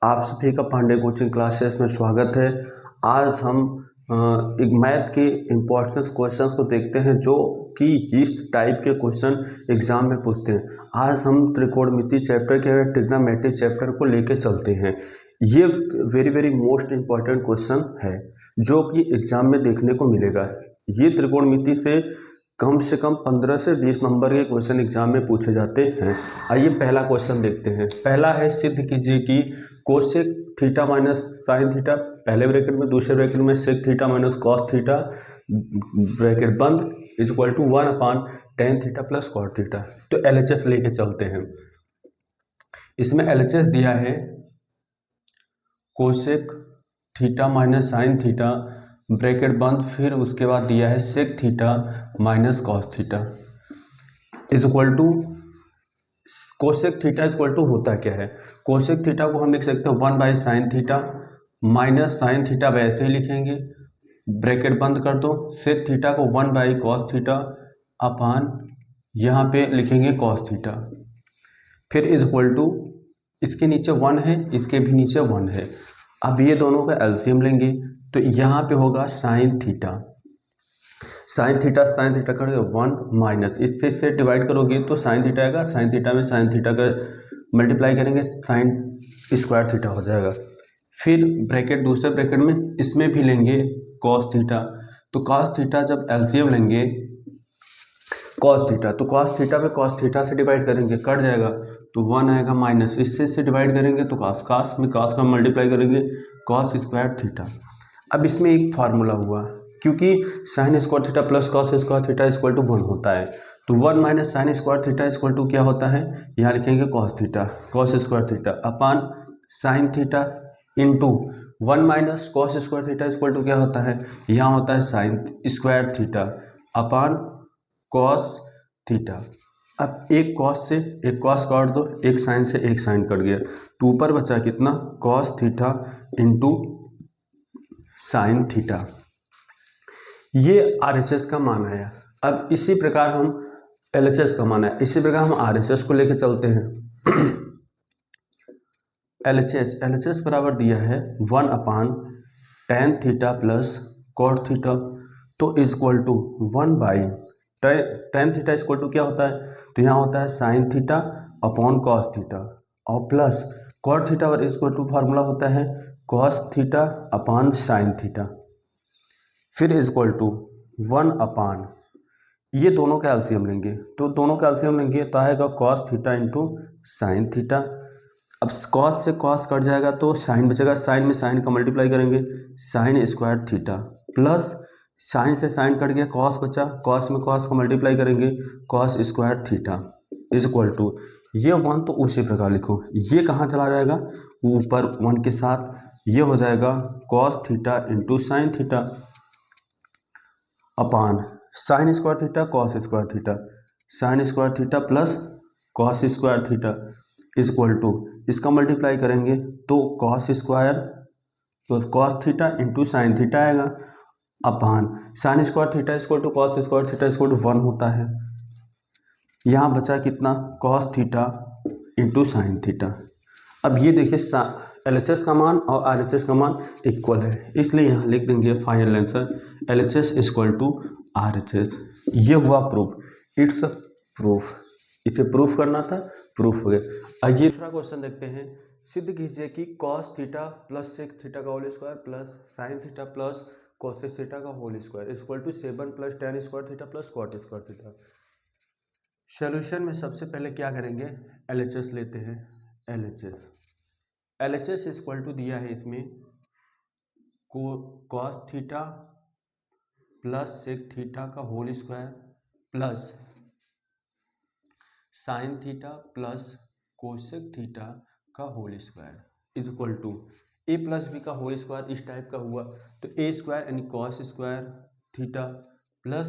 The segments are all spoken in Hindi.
आप सभी का पांडे कोचिंग क्लासेस में स्वागत है। आज हम एक मैथ के इम्पोर्टेंट क्वेश्चंस को देखते हैं जो कि इस टाइप के क्वेश्चन एग्जाम में पूछते हैं। आज हम त्रिकोणमिति चैप्टर के ट्रिग्नोमेट्री चैप्टर को लेके चलते हैं। ये very very most important question है जो कि एग्जाम में देखने को मिलेगा। ये त्रिकोणमिति से कम 15 से 20 नंबर के क्वेश्चन एग्जाम में पूछे जाते हैं। आइए पहला क्वेश्चन देखते हैं। पहला है, सिद्ध कीजिए कि cosec theta minus sine theta पहले ब्रैकेट में, दूसरे ब्रैकेट में sec theta minus cos theta bracket बंद is equal to 1/tan theta plus cot theta. तो LHS लेके चलते हैं। इसमें LHS दिया है cosec theta minus sine theta bracket बंद, फिर उसके बाद दिया है sec theta minus cos theta is equal to cosec theta is equal to होता क्या है। कोसेक थीटा को हम लिख सकते हैं 1/sin theta minus sine theta वैसे ही लिखेंगे, ब्रैकेट बंद कर दो। सेक थीटा को 1/cos थीटा अपान यहाँ पे लिखेंगे cos थीटा, फिर इज इक्वल टू इसके नीचे 1 है, इसके भी नीचे 1 है। अब ये दोनों का एलसीएम लेंगे तो यहाँ पे होगा साइन थीटा करोगे 1 माइनस इससे डिवाइड करोगे तो साइन थीटा आएगा, साइन थीटा में साइन थीटा का मल्टीप्लाई करेंगे साइन स्क्वायर थीटा हो जाएगा। फिर ब्रैकेट दूसरे ब्रैकेट में इसमें भी लेंगे कॉस थीटा, तो कॉस थीटा जब एलसीएम लेंगे कॉस थीटा, तो कॉस थीटा पे कॉस थीटा से डिवाइड करेंगे कट जाएगा तो 1 आएगा माइनस इससे डिवाइड करेंगे तो कॉस में कॉस का मल्टीप्लाई करेंगे कॉस स्क्वायर थीटा। अब इसमें एक फार्मूला हुआ, क्योंकि sine square theta plus cos square theta equal to 1 होता है, तो 1 minus sine square theta equal to क्या होता है, यहाँ लिखेंगे cos theta cos square theta upon sine theta into 1 minus cos square theta equal to क्या होता है, यहाँ होता है sine square theta upon cos theta. अब एक कॉस से एक कॉस काट दो, एक साइन से एक साइन कट गया, तो ऊपर बचा कितना cos theta into sine theta. ये RHS का मान आया। अब इसी प्रकार हम LHS का मान आया, इसी प्रकार हम RHS को लेके चलते हैं। LHS बराबर दिया है 1/tan theta plus cot theta, तो equal to 1/tan theta equal to क्या होता है, तो यहाँ होता है sine theta upon cos theta और प्लस कॉट थीटा और इक्वल टू फार्मूला होता है cos theta upon sine theta, फिर इक्वल टू 1/, ये दोनों का एलसीएम लेंगे, तो दोनों का एलसीएम लेंगे तो आएगा cos theta into sine theta. अब कॉस से कॉस कट जाएगा तो साइन बचेगा, साइन में साइन का मल्टीप्लाई करेंगे sine square theta plus sine से साइन कट गया कॉस बचा, कॉस में कॉस का मल्टीप्लाई करेंगे cos square theta is equal to ये 1 तो उसी प्रकार लिखो, ये कहाँ चला जाएगा ऊपर 1 के साथ, ये हो जाएगा cos theta into sine theta upon sine square theta cos square theta, sine square theta plus cos square theta is equal to इसका मल्टीप्लाई करेंगे तो कॉस स्क्वायर तो cos theta into sine theta आएगा upon sine square theta equal to cos square theta equal to 1 होता है। यहाँ बचा कितना cos theta into sine theta. अब ये देखिए LHS का मान और RHS का मान इक्वल है, इसलिए यहाँ लिख देंगे final answer LHS equal to RHS। ये हुआ प्रूफ, इट्स प्रूफ, इसे प्रूफ करना था, प्रूफ हो गया। आइए दूसरा क्वेश्चन देखते हैं। सिद्ध कीजिए कि cos theta plus sec theta का whole square plus sine theta plus cosec theta का whole square equal to 7 + tan square theta plus cot square theta. Solution में सबसे पहले क्या करेंगे, LHS लेते हैं। LHS इक्वल टू दिया है इसमें cos theta plus sec theta का whole square plus sine theta plus cosec theta का whole square is equal to a plus B का होल स्क्वायर इस टाइप का हुआ, तो a स्क्वायर यानी cos square theta plus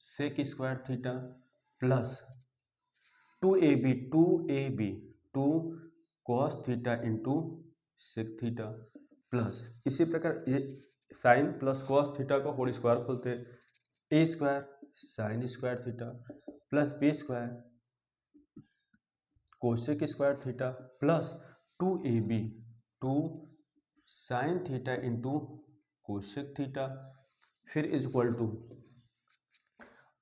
sec square theta plus 2 cos theta into sec theta plus इसी प्रकार ये साइन प्लस कॉस थीटा का होल स्क्वायर खोलते हैं, a square sine square theta plus b square cosec square theta plus 2ab 2 sine theta into cosec theta, फिर इज इक्वल टू,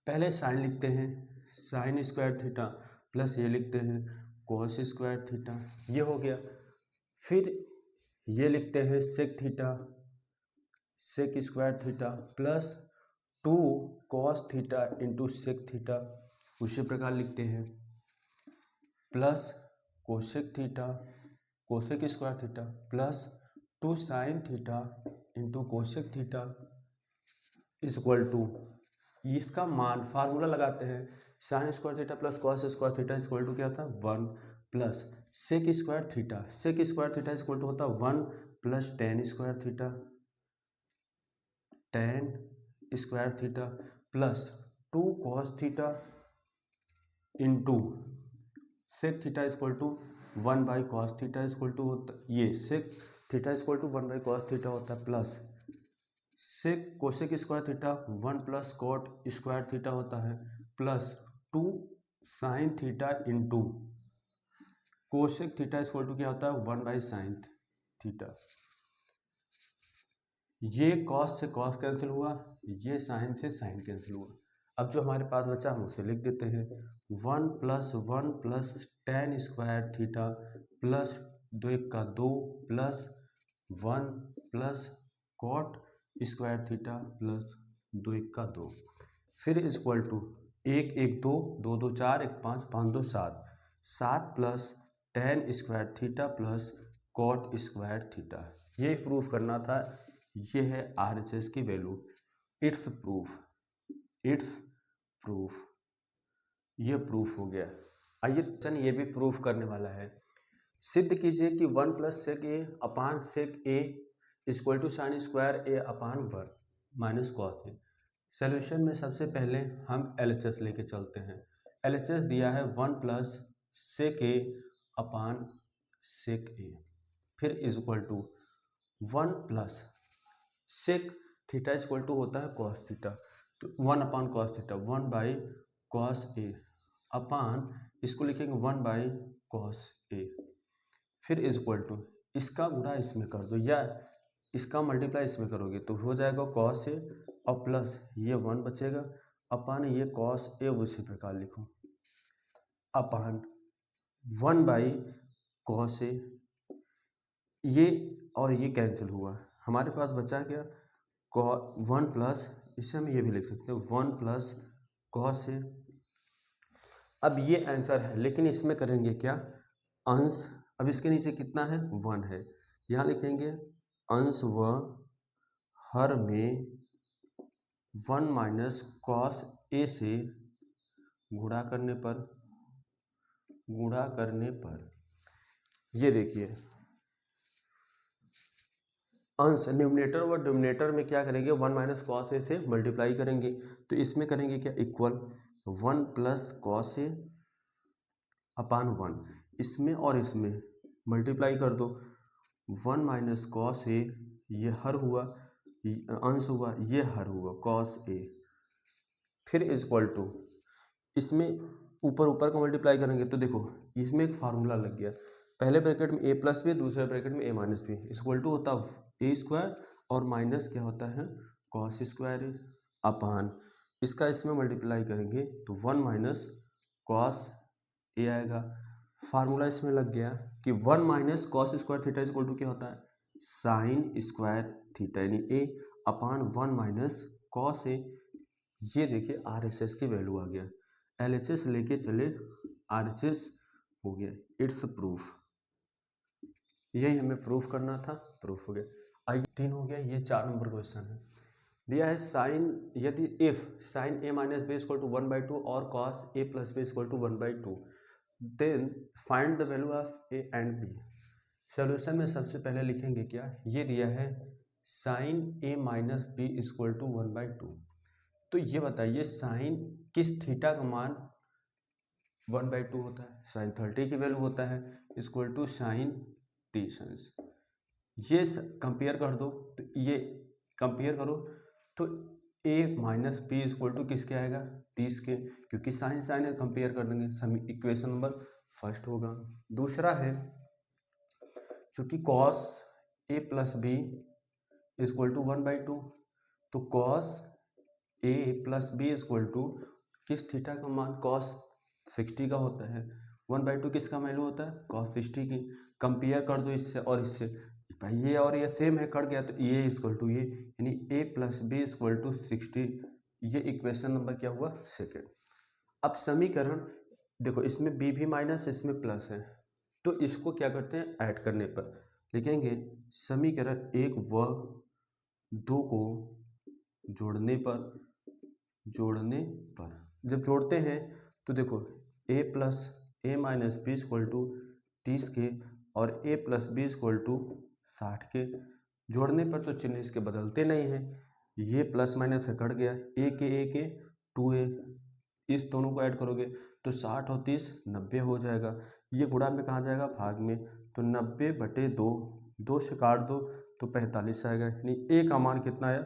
पहले साइन लिखते हैं साइन स्क्वायर थीटा प्लस ये लिखते हैं कॉस स्क्वायर थीटा, ये हो गया। फिर ये लिखते हैं sec theta sec square theta plus 2 cos theta into sec theta, उसी प्रकार लिखते हैं plus cosec theta cosec square theta plus 2 sine theta into cosec theta is equal to, इसका मान फार्मूला लगाते हैं sine square theta plus cos square theta is equal to क्या होता है 1 plus sec square theta is equal to होता है 1 plus tan square theta plus 2 cos theta into sec theta is equal to 1 by cos theta is equal to होता, ये sec theta is equal to 1 by cos theta होता है plus sec cosec square theta 1 plus cot square theta होता है plus 2 sine theta into cosec theta equal to क्या होता है 1 बाई साइन थीटा। ये कॉस से कॉस कैंसिल हुआ, ये साइन से साइन कैंसिल हुआ। अब जो हमारे पास बचा हम उसे लिख देते हैं 1 plus tan square theta plus 2 1 का 2 plus 1 plus cot square theta plus 2 1 का 2, फिर is equal to 1 1 2 2 2 4 1 5 5 2 7 plus tan square theta plus cot square theta. ये प्रूफ करना था, ये है RHS की वैल्यू। इट्स प्रूफ ये प्रूफ हो गया। आइए ये भी प्रूफ करने वाला है। सिद्ध कीजिए कि 1 plus sec A upon sec A equal to sine square A upon 1 minus cos A. Solution में सबसे पहले हम LHS लेके चलते हैं। LHS दिया है 1 plus sec A upon sec A, फिर is equal to 1 plus sec theta equal to होता है कॉस थीटा, तो 1 upon cos theta 1 by cos A upon इसको लिखेंगे 1 बाई कॉस ए, फिर इज इक्वल टू इसका गुणा इसमें कर दो या इसका मल्टीप्लाई इसमें करोगे तो हो जाएगा कॉस ए और प्लस ये 1 बचेगा अपान ये कॉस ए, उसी प्रकार लिखो अपान 1 बाई कॉस ए, ये और ये कैंसिल हुआ, हमारे पास बचा क्या 1 प्लस, इसे हम ये भी लिख सकते हैं 1 प्लस कॉस ए। अब ये आंसर है, लेकिन इसमें करेंगे क्या अंश, अब इसके नीचे कितना है 1 है, यहाँ लिखेंगे अंश व हर में 1 माइनस कॉस ए से गुणा करने पर ये देखिए अंश न्यूमरेटर और डिनोमिनेटर में क्या करेंगे 1 माइनस कॉस ए से मल्टीप्लाई करेंगे, तो इसमें करेंगे क्या equal 1 plus cos A upon 1, इसमें और इसमें मल्टीप्लाई कर दो 1 माइनस कॉस ए, ये हर हुआ अंश हुआ, ये हर हुआ कॉस ए, फिर इज इक्वल टू इसमें ऊपर का मल्टीप्लाई करेंगे तो देखो इसमें एक फार्मूला लग गया, पहले ब्रैकेट में ए प्लस बी दूसरे ब्रैकेट में A minus B equal to होता ए स्क्वायर और माइनस क्या होता है कॉस स्क्वायर ए अपान इसका इसमें मल्टीप्लाई करेंगे तो 1 माइनस कॉस ए आएगा। फार्मूला इसमें लग गया कि 1 minus cos square theta equal to क्या होता है साइन स्क्वायर थीटा, यानी ए अपान 1 माइनस कॉस ए। ये देखिए RHS की वैल्यू आ गया, LHS लेके चले RHS हो गया। इट्स प्रूफ, यही हमें प्रूफ करना था, प्रूफ हो गया। आइए 3 हो गया, ये 4 नंबर क्वेश्चन है। दिया है साइन, यदि if sine A minus B equal to 1/2 और cos A plus B equal to 1/2 then find the value of A and B. Solution में सबसे पहले लिखेंगे क्या, ये दिया है sine A minus B equal to 1/2, तो ये बताइए साइन किस थीटा का मान 1/2 होता है, साइन 30 की वैल्यू होता है इक्वल टू साइन 30। ये कंपेयर कर दो, तो ये कंपेयर करो तो a minus B equal to किसके आएगा 30 के, क्योंकि साइन साइन कंपेयर कर देंगे, इक्वेशन नंबर फर्स्ट होगा। दूसरा है चूँकि cos A plus B equal to 1/2, तो cos A plus B equal to किस थीटा का मान कॉस 60 का होता है। 1/2 किसका वैल्यू होता है कॉस 60 की। कंपेयर कर दो इससे और इससे, भाई ये और ये सेम है, कट गया तो ये इक्वल टू ये, यानी ए प्लस बी इक्वल टू 60। ये इक्वेशन नंबर क्या हुआ सेकेंड। अब समीकरण देखो, इसमें बी भी माइनस इसमें प्लस है, तो इसको क्या करते हैं ऐड करने पर लिखेंगे समीकरण 1 व 2 को जोड़ने पर जब जोड़ते हैं तो देखो a plus A minus B equal to 30 के और a plus B equal to 60 के। जोड़ने पर तो चिन्ह इसके बदलते नहीं हैं, ये प्लस माइनस से कट गया, a के 2a, इस दोनों को ऐड करोगे तो 60 और 30 90 हो जाएगा। ये गुणा में कहाँ जाएगा भाग में, तो 90/2, 2 से काट दो तो 45 आएगा, यानी a का मान कितना आया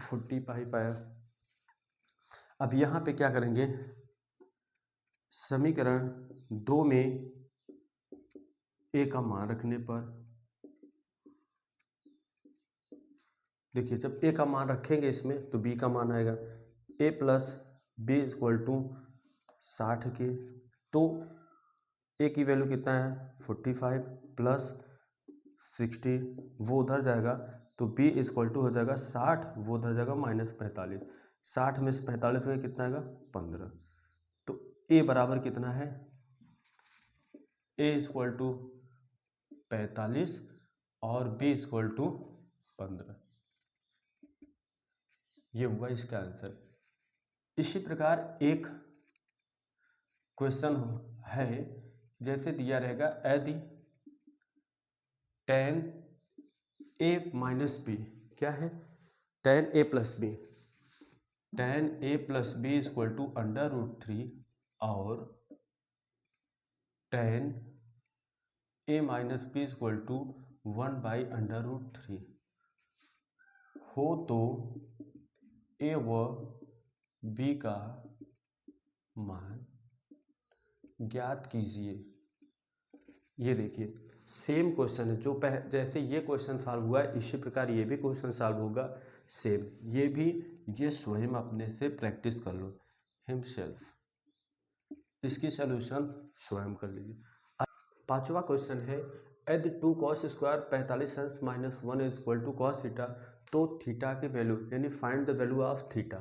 45 आया। अब यहाँ पे क्या करेंगे, समीकरण 2 में a का मान रखने पर देखिए, जब a का मान रखेंगे इसमें तो b का मान आएगा a plus B equal to 60 के, तो a की वैल्यू कितना है 45 प्लस 60, वो उधर जाएगा तो b इक्वल टू हो जाएगा 60, वो उधर जाएगा -45, 60 में से 45 में कितना आएगा 15, तो a बराबर कितना है a इक्वल टू 45 और b इक्वल टू 15, ये हुआ इसका आंसर। इसी प्रकार एक क्वेश्चन है, जैसे दिया रहेगा यदि tan a माइनस बी, क्या है tan a plus B, tan a plus B equal to √3 और tan a minus B equal to 1/√3 हो तो a व b का मान ज्ञात कीजिए। ये देखिए सेम क्वेश्चन है, जो जैसे ये क्वेश्चन सॉल्व हुआ है इसी प्रकार ये भी क्वेश्चन सॉल्व होगा सेम। ये भी ये स्वयं अपने से प्रैक्टिस कर लो हिमसेल्फ, इसकी सॉल्यूशन स्वयं कर लीजिए। पांचवा क्वेश्चन है यदि 2 cos स्क्वायर 45 अंश -1 इक्वल टू कॉस थीटा, तो थीटा के वैल्यू यानी find the value of theta.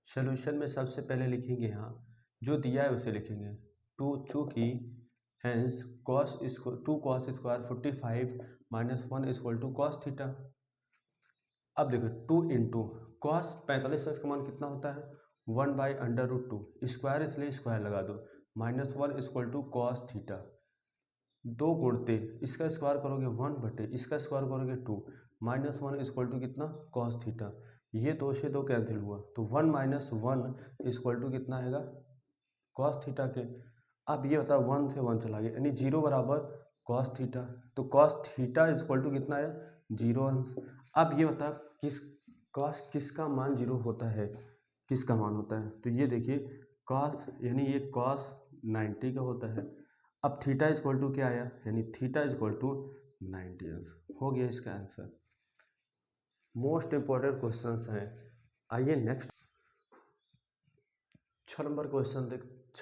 Solution में सबसे पहले लिखेंगे यहाँ जो दिया है उसे लिखेंगे, चूँकि hence two cos square 45 -1 equal to cos theta. अब देखो 2 इंटू कॉस 45 का मान कितना होता है 1/√2, स्क्वायर इसलिए स्क्वायर लगा दो, -1 इक्वल टू कॉस थीटा, 2 गुणते इसका स्क्वायर करोगे 1/, इसका स्क्वायर करोगे 2, -1 इक्वल टू कितना कॉस थीटा, ये 2 से 2 कैंसिल हुआ तो 1 - 1 इक्वल टू कितना आएगा कॉस थीटा के। अब ये होता है 1 से 1 चला गया, यानी 0 बराबर कॉस थीटा, तो कॉस थीटा इक्वल टू कितना आया 0 अंश। अब ये बता किसका मान 0 होता है, किसका मान होता है, तो ये देखिए कॉस यानी ये कॉस 90 का होता है। अब थीटा इक्वल टू क्या आया, यानी थीटा इक्वल टू 90 अंश, हो गया इसका आंसर। मोस्ट इंपॉर्टेंट क्वेश्चंस हैं। आइए नेक्स्ट 6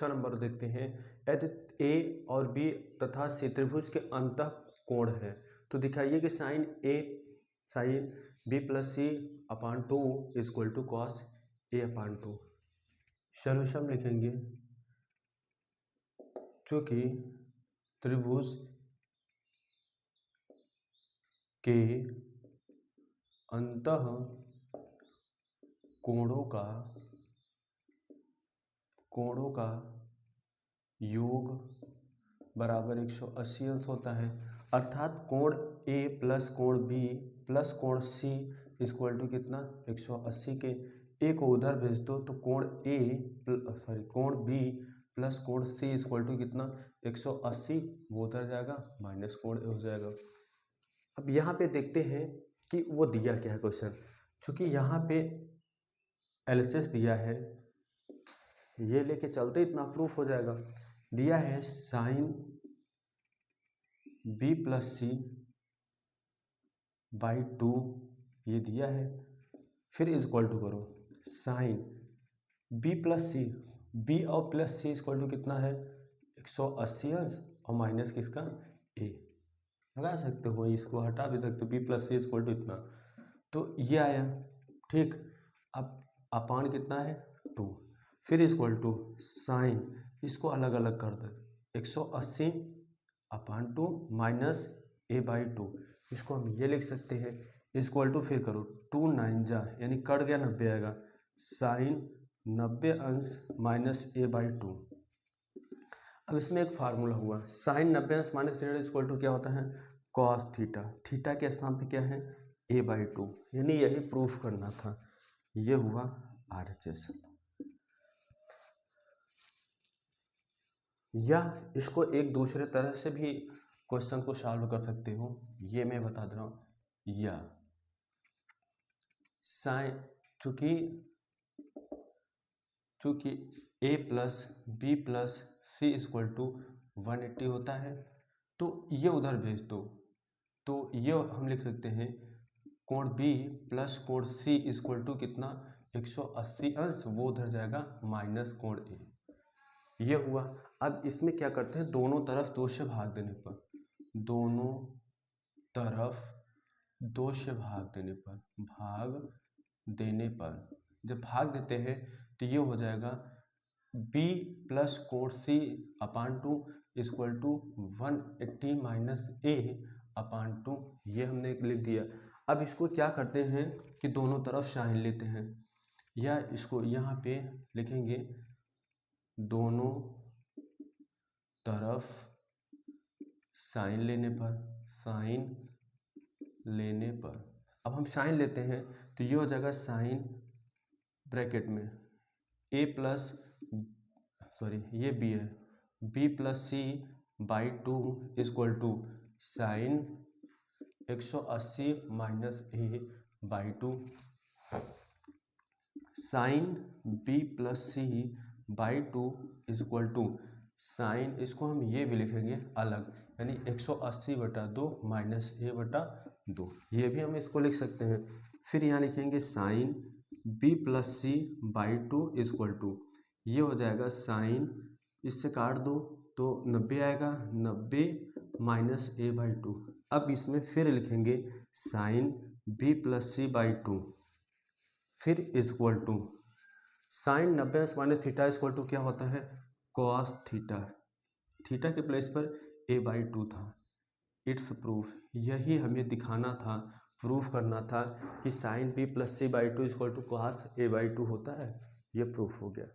नंबर देखते हैं। यदि ए और बी तथा सी त्रिभुज के अंतः कोण है, तो दिखाइए कि sine B plus C upon 2 equal to cos A upon 2। Solution लिखेंगे चूँकि त्रिभुज के अंतः कोणों का योग बराबर 180 अंश होता है, अर्थात कोण ए प्लस कोण बी प्लस कोण सी इक्वल टू कितना 180 के। ए को उधर भेज दो तो कोण बी प्लस कोण सी इक्वल टू कितना 180, वो उधर जाएगा माइनस कोण ए हो जाएगा। अब यहाँ पे देखते हैं कि वो दिया क्या है क्वेश्चन, चूँकि यहाँ पे एलएचएस दिया है, ये लेके चलते इतना प्रूफ हो जाएगा। दिया है sine B plus C by 2 ये दिया है। फिर इज इक्वल टू करो sine B plus C, B और प्लस सी इक्वल टू कितना है 180 अंश और माइनस किसका ए, लगा सकते हो, इसको हटा भी सकते हो, B plus C equal to इतना, तो ये आया ठीक। अब अपान कितना है 2, फिर इक्वल टू साइन, इसको अलग अलग कर दे 180 अपान 2 माइनस ए बाई 2, इसको हम ये लिख सकते हैं इक्वल टू, फिर करो 2 9 जा यानी कट गया 90 आएगा, साइन 90 अंश माइनस ए बाई 2। अब इसमें एक फार्मूला हुआ, साइन 90 अंश माइनस थीटा इक्वल टू क्या होता है कॉस थीटा, थीटा के स्थान पे क्या है ए बाई 2, यानी यही प्रूफ करना था। ये हुआ RHS। या इसको एक दूसरे तरह से भी क्वेश्चन को सॉल्व कर सकते हो, ये मैं बता दे रहा हूँ। या साइन चूँकि a plus B plus C equal to 180 होता है, तो ये उधर भेज दो, तो ये हम लिख सकते हैं कोण B प्लस कोण C इक्वल टू कितना 180 अंश, वो उधर जाएगा माइनस कोण A, ये हुआ। अब इसमें क्या करते हैं, दोनों तरफ 2 से भाग देने पर, दोनों तरफ 2 से भाग देने पर जब भाग देते हैं तो ये हो जाएगा b प्लस कोण C upon 2 equal to 180 minus A upon 2, ये हमने लिख दिया। अब इसको क्या करते हैं कि दोनों तरफ साइन लेते हैं, या इसको यहाँ पे लिखेंगे दोनों तरफ साइन लेने पर, अब हम साइन लेते हैं तो ये हो जाएगा साइन ब्रैकेट में ए प्लस ये बी है, B plus C by 2 equal to sine 180 minus A by 2, sine B plus C by 2 equal to sine, इसको हम ये भी लिखेंगे अलग, यानी 180/2 माइनस a/2, ये भी हम इसको लिख सकते हैं। फिर यहाँ लिखेंगे sine b plus C by 2 equal to, ये हो जाएगा साइन, इससे काट दो तो 90 आएगा, 90 माइनस a/2। अब इसमें फिर लिखेंगे sine b plus C by 2, फिर इक्वल टू साइन 90 अंश माइनस थीटा इक्वल टू क्या होता है कॉस थीटा, थीटा के प्लेस पर a/2 था। इट्स प्रूफ, यही हमें दिखाना था, प्रूफ करना था कि sine b plus C by 2 equal to cos a/2 होता है, ये प्रूफ हो गया।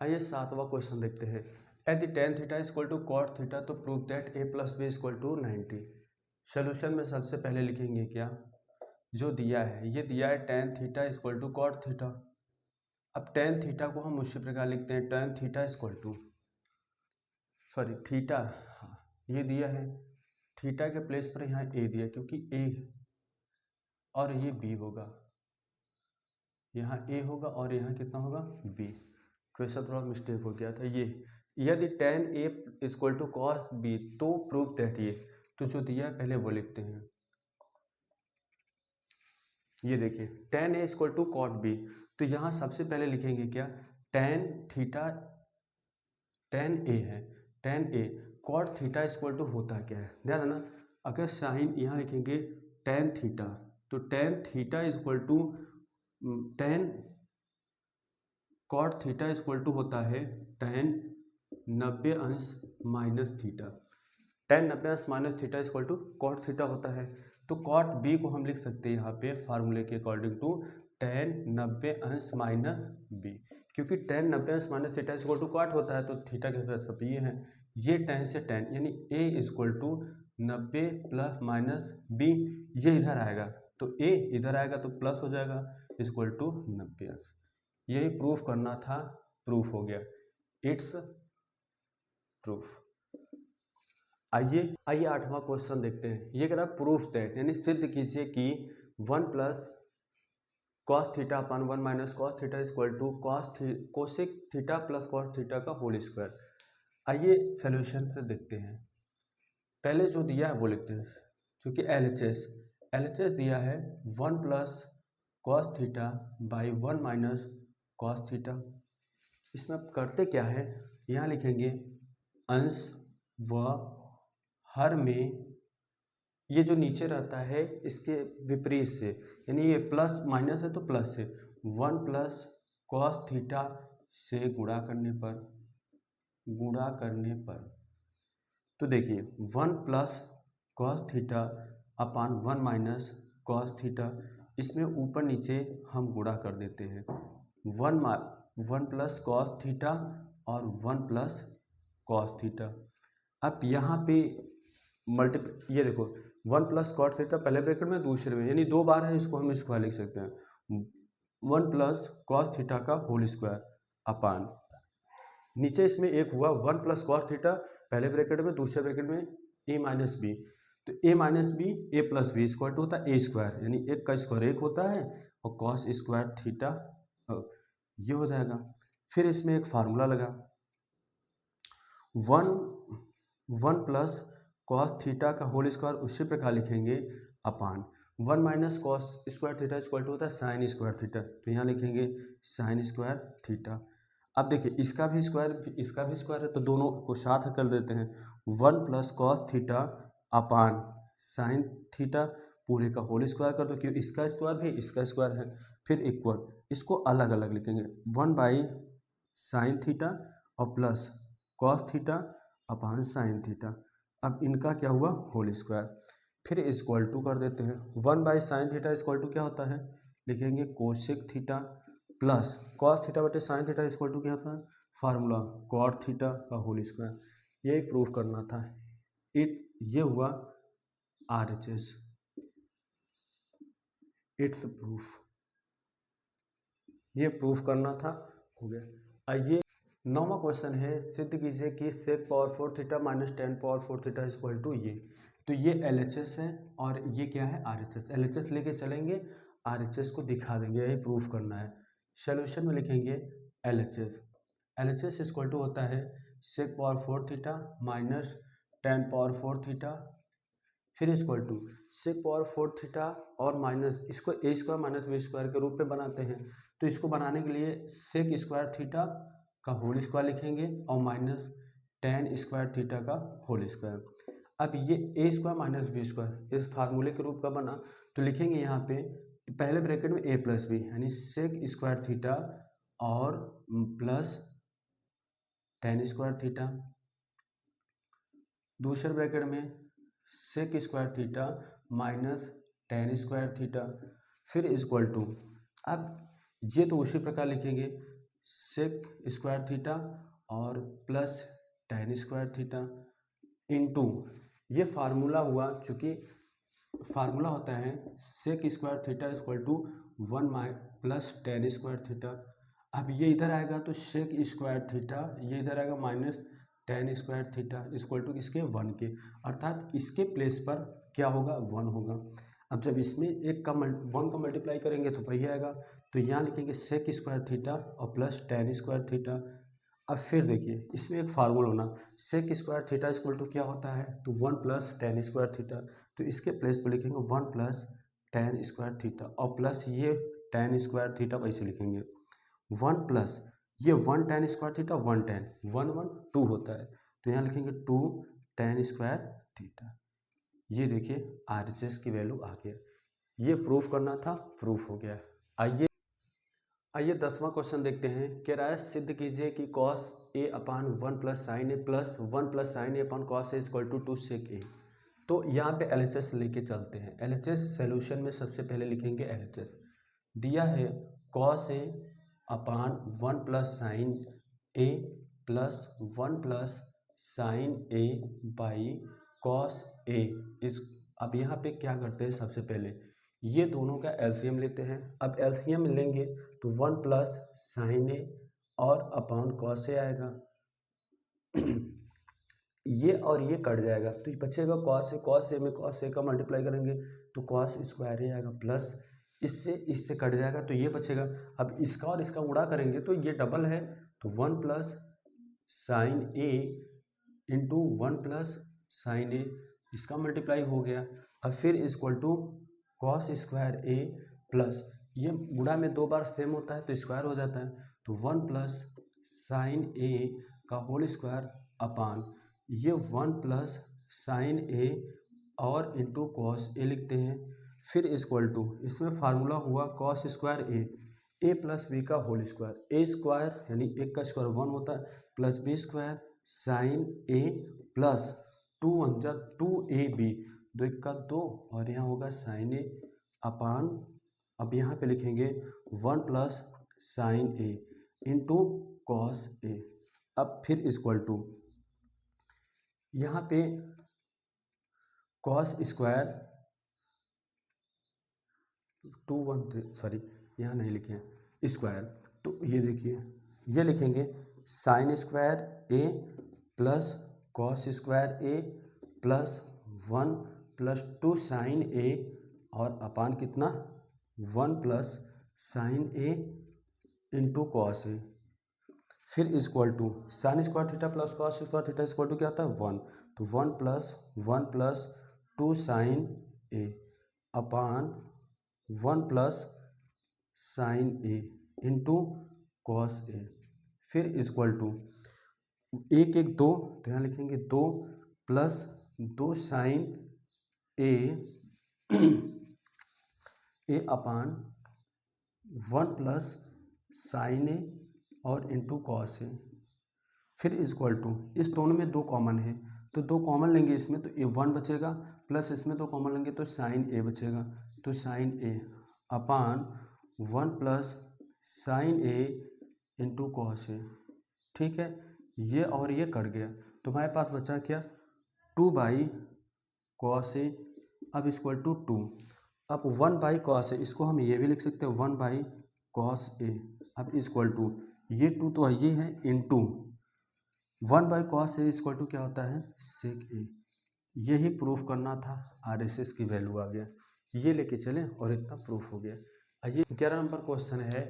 आइए 7वां क्वेश्चन देखते हैं। यदि tan theta equal to cot theta तो prove that a plus B equal to 90। Solution में सबसे पहले लिखेंगे क्या, जो दिया है, ये दिया है tan theta equal to cot theta. अब tan थीटा को हम उसी प्रकार लिखते हैं tan theta equal to theta, हाँ ये दिया है, थीटा के प्लेस पर यहाँ a दिया, क्योंकि a और ये b होगा, यहाँ a होगा और यहाँ कितना होगा b, क्वेश्चन थोड़ा मिस्टेक हो गया था। ये यदि tan a equal to cos b तो प्रूव दैट, ये तो जो दिया है पहले वो लिखते हैं। ये देखिए tan a equal to cot b, तो यहाँ सबसे पहले लिखेंगे क्या tan थीटा, tan a है, tan a cot theta equal to होता क्या है, ध्यान देना। अगर साइन यहाँ लिखेंगे tan थीटा, तो tan theta equal to tan cot theta equal to होता है tan 90 अंश माइनस थीटा, tan 90 अंश minus theta equal to cot theta होता है। तो कॉट बी को हम लिख सकते हैं यहाँ पे फार्मूले के अकॉर्डिंग टू tan 90 अंश माइनस बी, क्योंकि tan 90 अंश minus theta equal to cot होता है, तो थीटा के साथ ये है, ये tan से tan यानी a equal to 90 plus minus b, ये इधर आएगा तो a इधर आएगा तो प्लस हो जाएगा इक्वल टू 90 अंश। यही प्रूफ करना था, प्रूफ हो गया, इट्स प्रूफ। आइए 8वां क्वेश्चन देखते हैं। ये कह रहा है प्रूफ दैट, यानी सिद्ध कीजिए कि 1 plus cos theta upon 1 minus cos theta equal to cosec theta plus cos theta का होल स्क्वायर। आइए सोल्यूशन से देखते हैं। पहले जो दिया है वो लिखते हैं, क्योंकि एल एच एस दिया है 1 plus cos theta by 1 minus cos theta. इसमें अब करते क्या है, यहाँ लिखेंगे अंश व हर में, ये जो नीचे रहता है इसके विपरीत से, यानी ये प्लस माइनस है तो प्लस से 1 प्लस कॉस थीटा से गुणा करने पर तो देखिए 1 प्लस कॉस थीटा अपान 1 माइनस कॉस थीटा, इसमें ऊपर नीचे हम गुणा कर देते हैं 1 प्लस कॉस थीटा और 1 प्लस कॉस थीटा। अब यहाँ पे ये देखो 1 प्लस कॉस थीटा पहले ब्रैकेट में दूसरे में, यानी 2 बार है, इसको हम स्क्वायर लिख सकते हैं 1 प्लस कॉस थीटा का होल स्क्वायर अपान नीचे इसमें एक हुआ 1 प्लस कॉस थीटा पहले ब्रैकेट में, दूसरे ब्रैकेट में ए माइनस बी, तो A minus B A plus B square to होता है ए स्क्वायर, यानी एक का स्क्वायर एक होता है और कॉस स्क्वायर थीटा ये हो जाएगा। फिर इसमें एक फार्मूला लगा 1 प्लस कॉस थीटा का होल स्क्वायर उसी प्रकार लिखेंगे upon 1 minus cos square theta square to होता है साइन स्क्वायर थीटा, तो यहाँ लिखेंगे साइन स्क्वायर थीटा। अब देखिए इसका भी स्क्वायर है तो दोनों को साथ कर देते हैं 1 plus cos theta upon sine theta पूरे का होल स्क्वायर कर दो, क्योंकि इसका स्क्वायर भी इसका स्क्वायर है, फिर इक्वल इसको अलग अलग लिखेंगे 1 बाई साइन थीटा और plus cos theta upon sine theta. अब इनका क्या हुआ होल स्क्वायर, फिर इक्वल टू कर देते हैं 1 by sine theta equal to क्या होता है, लिखेंगे cosec theta plus cos theta बटे साइन थीटा इक्वल टू क्या होता है, फार्मूला कॉट थीटा का होल स्क्वायर। यही प्रूफ करना था, ये हुआ RHS, इट्स प्रूफ, ये प्रूफ करना था, हो गया। आइए 9वां क्वेश्चन है, सिद्ध कीजिए कि sec power 4 theta minus tan power 4 theta equal to ये, तो ये LHS है और ये क्या है RHS। LHS लेके चलेंगे, RHS को दिखा देंगे, यही प्रूफ करना है। सोल्यूशन में लिखेंगे LHS इक्वल टू होता है sec power 4 theta minus tan power 4 theta, फिर equal to sec power 4 theta और माइनस इसको A square minus B square के रूप में बनाते हैं, तो इसको बनाने के लिए sec स्क्वायर थीटा का होल स्क्वायर लिखेंगे और माइनस टेन स्क्वायर थीटा का होल स्क्वायर। अब ये ए स्क्वायर माइनस बी स्क्वायर इस फार्मूले के रूप का बना, तो लिखेंगे यहाँ पे पहले ब्रैकेट में ए प्लस बी, यानी सेक स्क्वायर थीटा और प्लस टेन स्क्वायर थीटा, दूसरे ब्रैकेट में sec square theta minus tan square theta, फिर इक्वल टू, अब ये तो उसी प्रकार लिखेंगे सेक स्क्वायर थीटा और plus tan square theta into, ये फार्मूला हुआ, चूँकि फार्मूला होता है sec square theta equal to 1 plus tan square theta. अब ये इधर आएगा तो सेक स्क्वायर थीटा, ये इधर आएगा minus tan square theta equal to इसके 1 के, अर्थात इसके प्लेस पर क्या होगा 1 होगा। अब जब इसमें 1 का 1 का मल्टीप्लाई करेंगे तो वही आएगा, तो यहाँ लिखेंगे सेक स्क्वायर थीटा और प्लस टेन स्क्वायर थीटा। अब फिर देखिए इसमें एक फार्मूला होना, sec square theta equal to क्या होता है, तो 1 प्लस टेन स्क्वायर थीटा, तो इसके प्लेस पर लिखेंगे 1 प्लस टेन स्क्वायर थीटा और प्लस ये टेन स्क्वायर थीटा वैसे लिखेंगे 1 प्लस ये 1 टेन स्क्वायर थीटा 1 टेन 1 1 2 होता है, तो यहाँ लिखेंगे 2 टेन स्क्वायर थीटा। ये देखिए RHS की वैल्यू आ गया, ये प्रूफ करना था, प्रूफ हो गया। आइए 10वां क्वेश्चन देखते हैं। कह रहा है सिद्ध कीजिए कि cos A upon 1 plus sine A plus 1 plus sine A upon cos A equal to 2 sec A. तो यहाँ पे LHS लेके चलते हैं। LHS सोल्यूशन में सबसे पहले लिखेंगे LHS दिया है cos A upon 1 plus sine A plus 1 plus sine A by cos A इस, अब यहाँ पे क्या करते हैं, सबसे पहले ये दोनों का एलसीएम लेते हैं। अब एलसीएम लेंगे तो 1 प्लस साइन ए और अपॉन कॉस ए आएगा ये और ये कट जाएगा तो ये बचेगा कॉस ए में कॉस ए का मल्टीप्लाई करेंगे तो कॉस स्क्वायर ए आएगा, प्लस इससे कट जाएगा तो ये बचेगा। अब इसका और इसका गुणा करेंगे तो ये डबल है, तो 1 plus sine A into 1 plus sine A, इसका मल्टीप्लाई हो गया। अब फिर equal to cos square A plus, ये गुणा में 2 बार सेम होता है तो स्क्वायर हो जाता है, तो 1 प्लस साइन ए का होल स्क्वायर अपान ये 1 प्लस साइन ए और इंटू कॉस ए लिखते हैं। फिर इक्वल टू, इसमें फार्मूला हुआ cos square A plus B का होल स्क्वायर, ए स्क्वायर यानी 1 का स्क्वायर 1 होता है, plus B square sine A plus 2 1 जा 2ab, 2 1 का 2 और यहाँ होगा साइन ए अपान, अब यहाँ पे लिखेंगे 1 plus sine A into cos ए। अब फिर इक्वल टू यहाँ पे कॉस स्क्वायर 2 1 सॉरी यहाँ नहीं लिखे हैं स्क्वायर, तो ये देखिए ये लिखेंगे sine square A plus cos square A plus 1 plus 2 sine A और अपान कितना 1 plus sine A into cos A. फिर equal to sine square theta plus cos square theta equal to क्या होता है 1, तो 1 plus 2 sine A upon 1 plus sine A into cos A. फिर इक्वल टू 1 1 2, तो यहाँ लिखेंगे 2 plus 2 sine A A upon 1 plus sine A और इंटू कॉस ए। फिर इक्वल टू इस दोनों में 2 कॉमन है तो 2 कॉमन लेंगे इसमें, तो ए 1 बचेगा, प्लस इसमें 2 कॉमन लेंगे तो साइन ए बचेगा, तो sign A upon 1 plus sine A into cos ए। ठीक है, ये और ये कट गया तो हमारे पास बचा क्या 2 बाई कॉस ए, अब इक्वल टू 2, अब 1 बाई कॉस ए, इसको हम ये भी लिख सकते हैं 1 बाई कॉस ए, अब इक्वल टू ये 2 तो ये है into 1 by cos A equal to क्या होता है सेक ए। यही प्रूफ करना था, RSS की वैल्यू आ गया, ये लेके चलें और इतना प्रूफ हो गया। ये 11 नंबर क्वेश्चन है,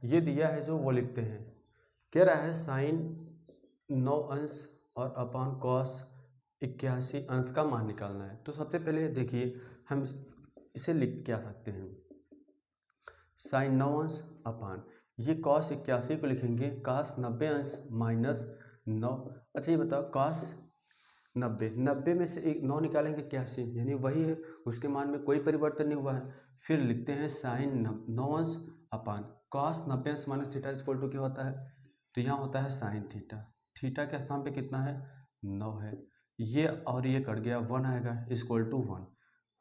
ये दिया है जो वो लिखते हैं, कह रहा है साइन 9 अंश और अपान कॉस 81 अंश का मान निकालना है। तो सबसे पहले देखिए हम इसे लिख क्या सकते हैं, साइन 9 अंश अपान ये कॉस 81 को लिखेंगे कॉस 90 अंश माइनस 9। अच्छा ये बताओ कॉस 90 में से 9 निकालेंगे 81 यानी वही है, उसके मान में कोई परिवर्तन नहीं हुआ है। फिर लिखते हैं साइन 9 अंश अपान कॉस 90 अंश माइनस थीटा इक्वल टू क्या होता है, तो यहाँ होता है साइन थीटा, थीटा के स्थान पे कितना है 9 है, ये और ये कट गया 1 आएगा इक्वल टू 1,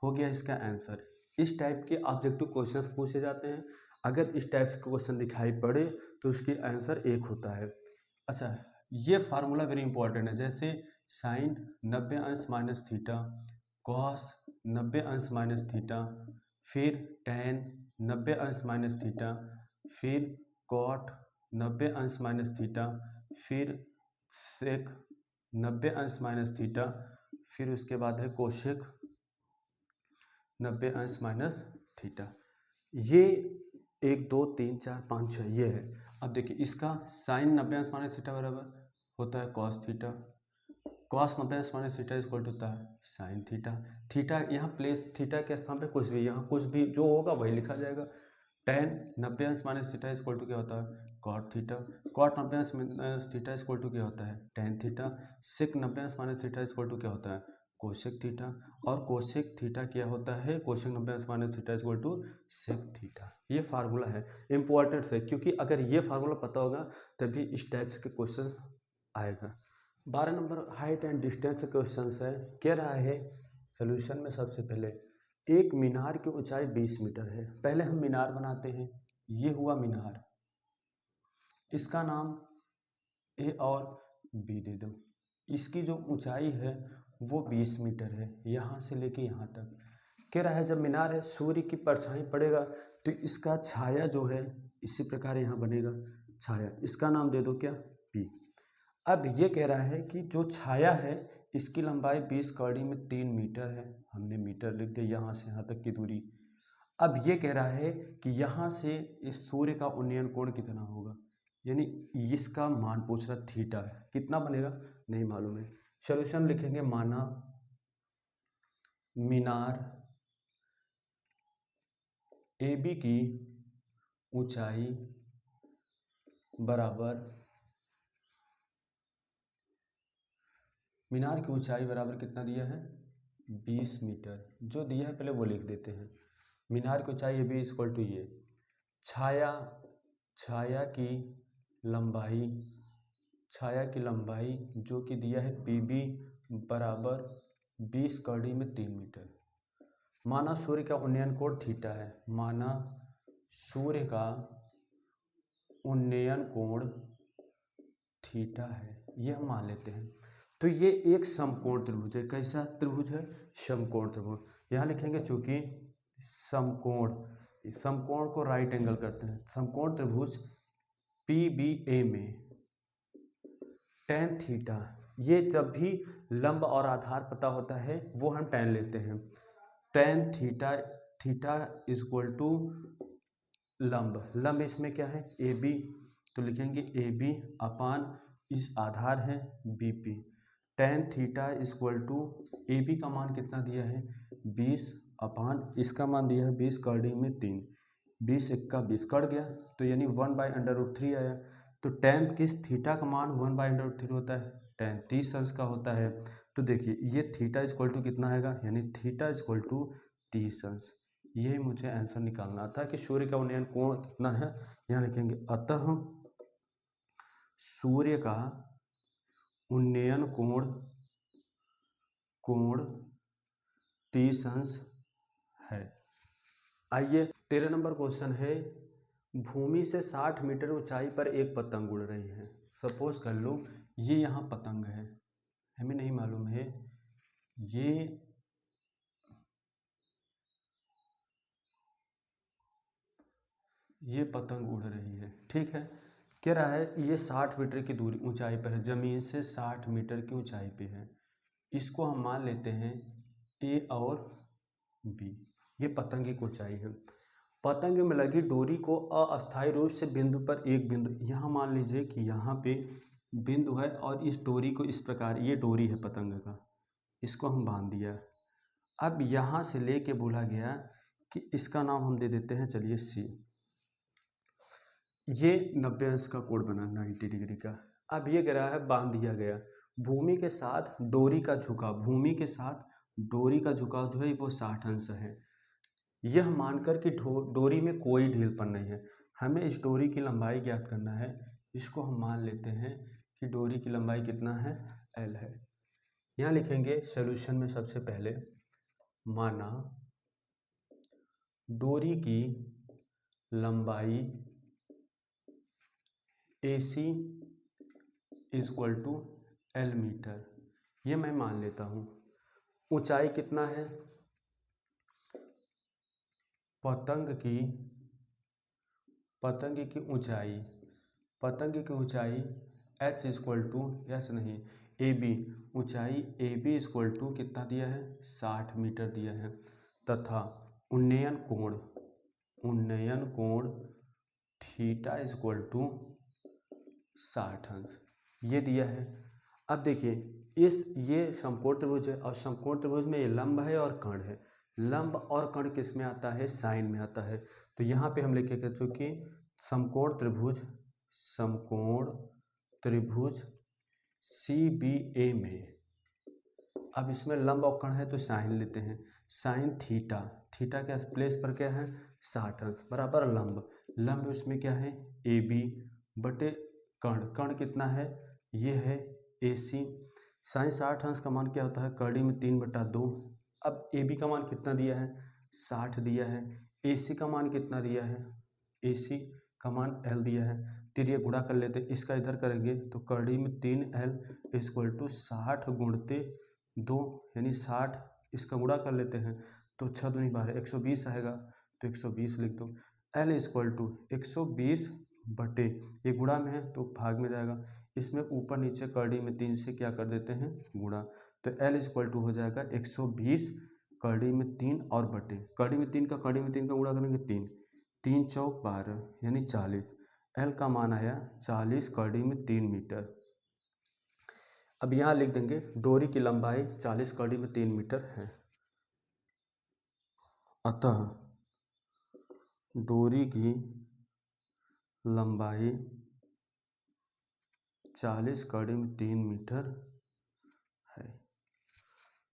हो गया इसका आंसर। इस टाइप के ऑब्जेक्टिव क्वेश्चन पूछे जाते हैं, अगर इस टाइप से क्वेश्चन दिखाई पड़े तो उसकी आंसर 1 होता है। अच्छा ये फार्मूला वेरी इंपॉर्टेंट है, जैसे साइन 90 अंश माइनस थीटा, कॉस 90 अंश माइनस थीटा, फिर टैन 90 अंश माइनस थीटा, फिर कॉट 90 अंश माइनस थीटा, फिर सेक 90 अंश माइनस थीटा, फिर उसके बाद है कोशेक 90 अंश माइनस थीटा। ये 1 2 3 4 5 6 ये है। अब देखिए इसका साइन 90 अंश माइनस थीटा बराबर होता है कॉस थीटा, कॉस 90 अंश माइनस थीटा इक्वल होता है साइन थीटा, थीटा यहाँ प्लेस थीटा के स्थान पे कुछ भी, यहाँ कुछ भी जो होगा वही लिखा जाएगा। टेन 90 अंश माइनस थीटा इक्वल टू क्या होता है कॉट थीटा, कॉट 90 अंश माइनस थीटा इक्वल टू क्या होता है टेन थीटा, सेक 90 अंश माइनस थीटा इक्वल टू क्या होता है कोसेक थीटा, और कोसेक थीटा क्या होता है कोसेक 90 अंश minus theta equal to sec theta. ये फार्मूला है इंपॉर्टेंट है, क्योंकि अगर ये फार्मूला पता होगा तभी इस टाइप्स के क्वेश्चन आएगा। 12 number height and distance question है, कह रहा है सोल्यूशन में सबसे पहले एक मीनार की ऊंचाई 20 मीटर है। पहले हम मीनार बनाते हैं, ये हुआ मीनार, इसका नाम ए और बी दे दो, इसकी जो ऊंचाई है वो 20 मीटर है यहाँ से लेके यहाँ तक। कह रहा है जब मीनार है सूर्य की परछाई पड़ेगा तो इसका छाया जो है इसी प्रकार यहाँ बनेगा छाया, इसका नाम दे दो क्या पी। अब ये कह रहा है कि जो छाया है इसकी लंबाई 20 कॉर्डी में 3 मीटर है, हमने मीटर लिख दिया यहाँ से यहाँ तक की दूरी। अब ये कह रहा है कि यहाँ से इस सूर्य का उन्नयन कोण कितना होगा, यानी इसका मान पूछ रहा थीटा है, कितना बनेगा नहीं मालूम है। सॉल्यूशन लिखेंगे माना मीनार ए बी की ऊंचाई बराबर, मीनार की ऊंचाई बराबर कितना दिया है 20 मीटर। जो दिया है पहले वो लिख देते हैं। मीनार की ऊंचाई ए बी इक्वल टू ये, छाया की लंबाई जो कि दिया है पी बी बराबर 20 कड़ी में 3 मीटर। माना सूर्य का उन्नयन कोण थीटा है, माना सूर्य का उन्नयन कोण थीटा है, ये हम मान लेते हैं। तो ये एक समकोण त्रिभुज है। कैसा त्रिभुज है? समकोण त्रिभुज। यहाँ लिखेंगे चूंकि समकोण को राइट एंगल करते हैं। समकोण त्रिभुज PBA में tan थीटा, ये जब भी लंब और आधार पता होता है वो हम tan लेते हैं। tan थीटा इक्वल टू लंब इसमें क्या है AB, तो लिखेंगे AB अपान इस आधार है BP। tan theta equal to AB का मान कितना दिया है 20 अपान इसका मान दिया है 20 कड़ी में 3, 20 एक्का 20 कट गया तो यानी 1/√3 आया। तो tan किस थीटा का मान 1/√3 होता है, tan 30 अंश का होता है। तो देखिए ये थीटा इक्वल टू कितना आएगा, यानी थीटा इक्वल टू 30 अंश। यही मुझे आंसर निकालना था कि सूर्य का उन्नयन कोण कितना है। यहाँ लिखेंगे अतः सूर्य का उन्नयन कोण 30 अंश है। आइए 13 नंबर क्वेश्चन है, भूमि से 60 मीटर ऊंचाई पर एक पतंग उड़ रही है। सपोज कर लो ये यहाँ पतंग है, हमें नहीं मालूम है ये पतंग उड़ रही है, ठीक है। कह रहा है ये 60 मीटर की दूरी ऊंचाई पर है, जमीन से 60 मीटर की ऊंचाई पे है। इसको हम मान लेते हैं A और B, ये पतंग की ऊंचाई है। पतंग में लगी डोरी को अस्थायी रूप से बिंदु पर एक बिंदु, यहाँ मान लीजिए कि यहाँ पे बिंदु है और इस डोरी को इस प्रकार, ये डोरी है पतंग का, इसको हम बांध दिया। अब यहाँ से लेके बोला गया कि इसका नाम हम दे देते हैं चलिए C। ये 90 अंश का कोण बना 90 डिग्री का। अब ये कह रहा है बांध दिया गया, भूमि के साथ डोरी का झुकाव, भूमि के साथ डोरी का झुकाव जो है वो 60 अंश है। यह मानकर कि डोरी में कोई ढीलपन नहीं है, हमें इस डोरी की लंबाई ज्ञात करना है। इसको हम मान लेते हैं कि डोरी की लंबाई कितना है L है। यहाँ लिखेंगे सॉल्यूशन में सबसे पहले, माना डोरी की लंबाई AC equal to L metre, ये मैं मान लेता हूँ। ऊंचाई कितना है, पतंग की ऊंचाई H इक्वल टू AB, ऊंचाई AB इक्वल टू कितना दिया है 60 मीटर दिया है, तथा उन्नयन कोण थीटा इक्वल टू 60 अंश, ये दिया है। अब देखिए ये समकोण त्रिभुज है और समकोण त्रिभुज में ये लंब है और कर्ण है। लंब और कर्ण किस में आता है, साइन में आता है। तो यहाँ पे हम लिखेंगे चूंकि समकोण त्रिभुज CBA में, अब इसमें लंब और कर्ण है तो साइन लेते हैं। साइन थीटा के प्लेस पर क्या है 60 अंश बराबर लंब इसमें क्या है AB बटे कर्ण कितना है, ये है AC। साइन 60 अंश का मान क्या होता है कड़ी में 3/2। अब AB का मान कितना दिया है 60 दिया है, AC का मान कितना दिया है, AC का मान L दिया है। फिर ये गुणा कर लेते, इसका इधर करेंगे तो कड़ी में 3L इक्वल टू 60 गुणते 2 यानी 60, इसका गुणा कर लेते हैं तो 6 दूनी 12 120 आएगा, तो 120 लिख दो। L इक्वल टू 120 बटे, ये गुणा में है तो भाग में जाएगा, इसमें ऊपर नीचे कड़ी में 3 से क्या कर देते हैं गुणा, तो L इक्वल टू हो जाएगा 120 कड़ी में 3 और बटे कड़ी में 3 का गुणा करेंगे 3 3 चौक 12 यानी 40। L का मान आया 40 कड़ी में 3 मीटर। अब यहाँ लिख देंगे डोरी की लंबाई 40 कड़ी में 3 मीटर है। अतः डोरी की लंबाई 40 कड़ी में 3 मीटर है।